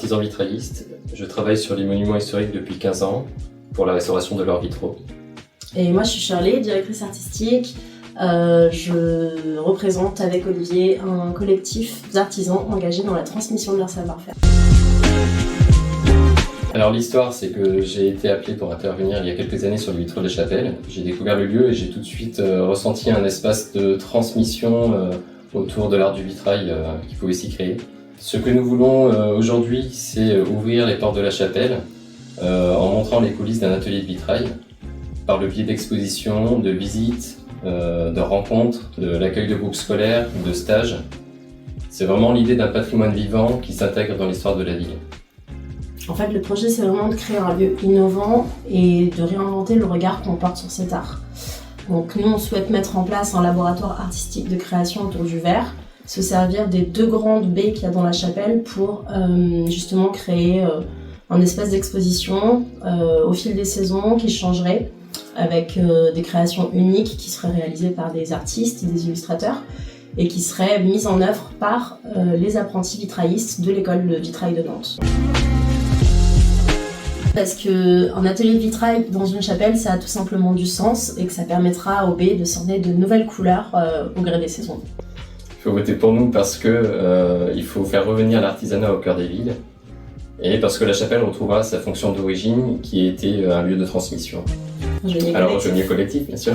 artisan vitrailliste. Je travaille sur les monuments historiques depuis 15 ans pour la restauration de leurs vitraux. Et moi, je suis Shirley, directrice artistique. Je représente avec Olivier un collectif d'artisans engagés dans la transmission de leur savoir-faire. Alors l'histoire, c'est que j'ai été appelé pour intervenir il y a quelques années sur le vitraux de la chapelle. J'ai découvert le lieu et j'ai tout de suite ressenti un espace de transmission autour de l'art du vitrail qui pouvait s'y créer. Ce que nous voulons aujourd'hui, c'est ouvrir les portes de la chapelle en montrant les coulisses d'un atelier de vitrail par le biais d'expositions, de visites, de rencontres, de l'accueil de groupes scolaires, de stages. C'est vraiment l'idée d'un patrimoine vivant qui s'intègre dans l'histoire de la ville. En fait, le projet, c'est vraiment de créer un lieu innovant et de réinventer le regard qu'on porte sur cet art. Donc nous, on souhaite mettre en place un laboratoire artistique de création autour du verre, se servir des 2 grandes baies qu'il y a dans la chapelle pour justement créer un espace d'exposition au fil des saisons qui changerait avec des créations uniques qui seraient réalisées par des artistes et des illustrateurs et qui seraient mises en œuvre par les apprentis vitraillistes de l'école de vitrail de Nantes. Parce qu'un atelier de vitrail dans une chapelle, ça a tout simplement du sens et que ça permettra aux baies de cerner de nouvelles couleurs au gré des saisons. Il faut voter pour nous parce que il faut faire revenir l'artisanat au cœur des villes et parce que la chapelle retrouvera sa fonction d'origine qui était un lieu de transmission. Alors, genier collectif, bien sûr.